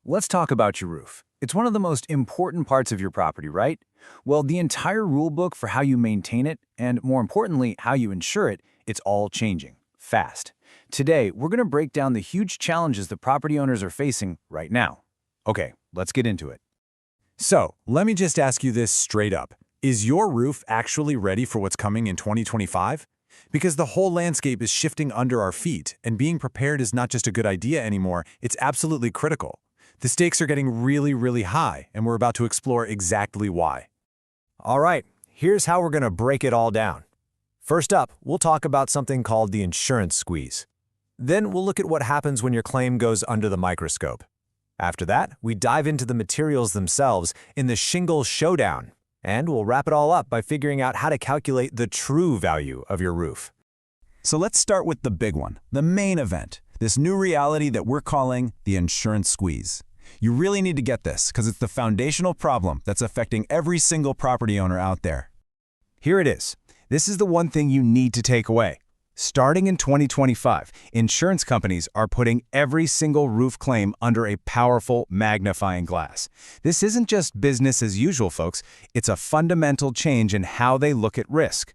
Let's talk about your roof. It's one of the most important parts of your property, right? Well, the entire rule book for how you maintain it, and more importantly, how you insure it, it's all changing, fast. Today, we're going to break down the huge challenges the property owners are facing right now. Okay, let's get into it. So, let me just ask you this straight up. Is your roof actually ready for what's coming in 2025? Because the whole landscape is shifting under our feet, and being prepared is not just a good idea anymore, it's absolutely critical. The stakes are getting really high, and we're about to explore exactly why. All right, here's how we're going to break it all down. First up, we'll talk about something called the insurance squeeze. Then we'll look at what happens when your claim goes under the microscope. After that, we dive into the materials themselves in the shingle showdown, and we'll wrap it all up by figuring out how to calculate the true value of your roof. So let's start with the big one, the main event, this new reality that we're calling the insurance squeeze. You really need to get this because it's the foundational problem that's affecting every single property owner out there. Here it is. This is the one thing you need to take away. Starting in 2025, insurance companies are putting every single roof claim under a powerful magnifying glass. This isn't just business as usual, folks. It's a fundamental change in how they look at risk.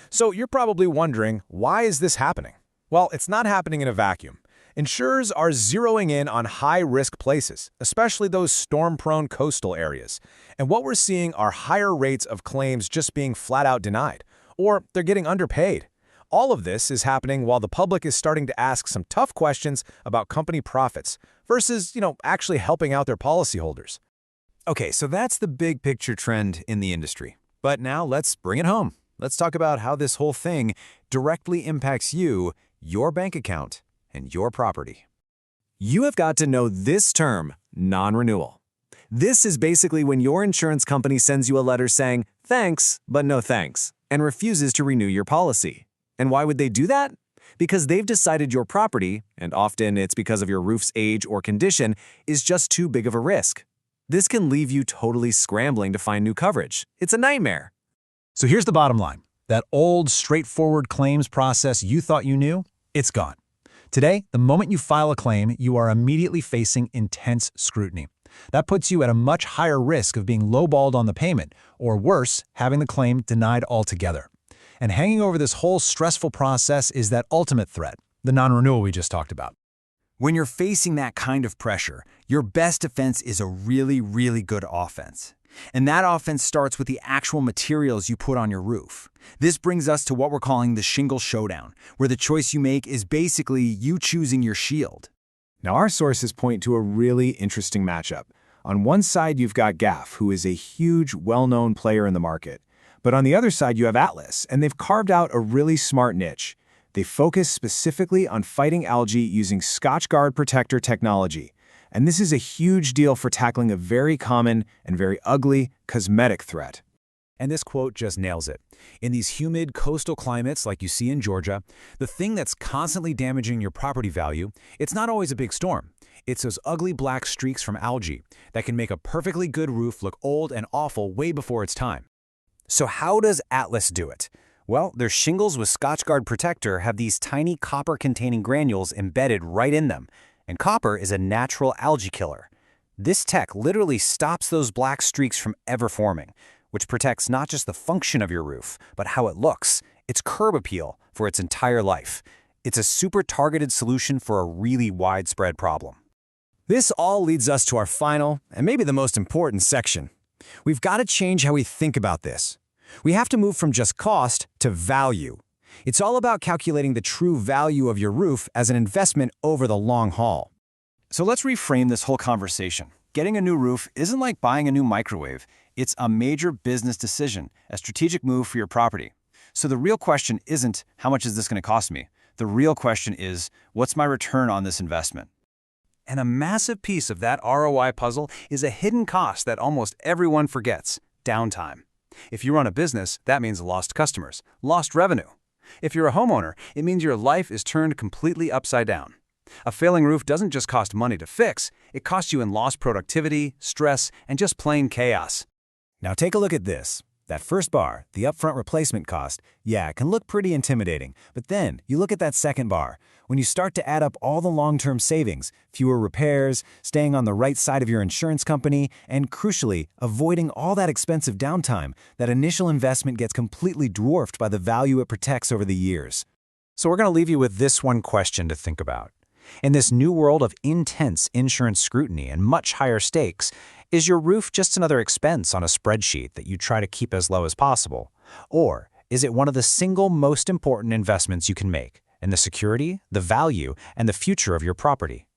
So you're probably wondering, why is this happening? Well, it's not happening in a vacuum. Insurers are zeroing in on high-risk places, especially those storm-prone coastal areas. And what we're seeing are higher rates of claims just being flat-out denied, or they're getting underpaid. All of this is happening while the public is starting to ask some tough questions about company profits versus, actually helping out their policyholders. Okay, so that's the big picture trend in the industry. But now let's bring it home. Let's talk about how this whole thing directly impacts you, your bank account, and your property. You have got to know this term, non-renewal. This is basically when your insurance company sends you a letter saying, "Thanks, but no thanks," and refuses to renew your policy. And why would they do that? Because they've decided your property, and often it's because of your roof's age or condition, is just too big of a risk. This can leave you totally scrambling to find new coverage. It's a nightmare. So here's the bottom line. That old, straightforward claims process you thought you knew, it's gone. Today, the moment you file a claim, you are immediately facing intense scrutiny. That puts you at a much higher risk of being lowballed on the payment, or worse, having the claim denied altogether. And hanging over this whole stressful process is that ultimate threat, the non-renewal we just talked about. When you're facing that kind of pressure, your best defense is a really good offense. And that offense starts with the actual materials you put on your roof. This brings us to what we're calling the shingle showdown, where the choice you make is basically you choosing your shield. Now, our sources point to a really interesting matchup. On one side, you've got GAF, who is a huge, well-known player in the market. But on the other side, you have Atlas, and they've carved out a really smart niche. They focus specifically on fighting algae using Scotchgard protector technology. And this is a huge deal for tackling a very common and very ugly cosmetic threat. And this quote just nails it. In these humid coastal climates like you see in Georgia, the thing that's constantly damaging your property value, it's not always a big storm. It's those ugly black streaks from algae that can make a perfectly good roof look old and awful way before its time. So how does Atlas do it? Well, their shingles with Scotchgard protector have these tiny copper-containing granules embedded right in them. And copper is a natural algae killer. This tech literally stops those black streaks from ever forming, which protects not just the function of your roof, but how it looks, its curb appeal for its entire life. It's a super targeted solution for a really widespread problem. This all leads us to our final, and maybe the most important section. We've got to change how we think about this. We have to move from just cost to value. It's all about calculating the true value of your roof as an investment over the long haul. So let's reframe this whole conversation. Getting a new roof isn't like buying a new microwave. It's a major business decision, a strategic move for your property. So the real question isn't, how much is this going to cost me? The real question is, what's my return on this investment? And a massive piece of that ROI puzzle is a hidden cost that almost everyone forgets: downtime. If you run a business, that means lost customers, lost revenue. If you're a homeowner, it means your life is turned completely upside down. A failing roof doesn't just cost money to fix, it costs you in lost productivity, stress, and just plain chaos. Now take a look at this. That first bar, the upfront replacement cost, yeah, it can look pretty intimidating. But then, you look at that second bar. When you start to add up all the long-term savings, fewer repairs, staying on the right side of your insurance company, and crucially, avoiding all that expensive downtime, that initial investment gets completely dwarfed by the value it protects over the years. So we're going to leave you with this one question to think about. In this new world of intense insurance scrutiny and much higher stakes, is your roof just another expense on a spreadsheet that you try to keep as low as possible? Or is it one of the single most important investments you can make in the security, the value, and the future of your property?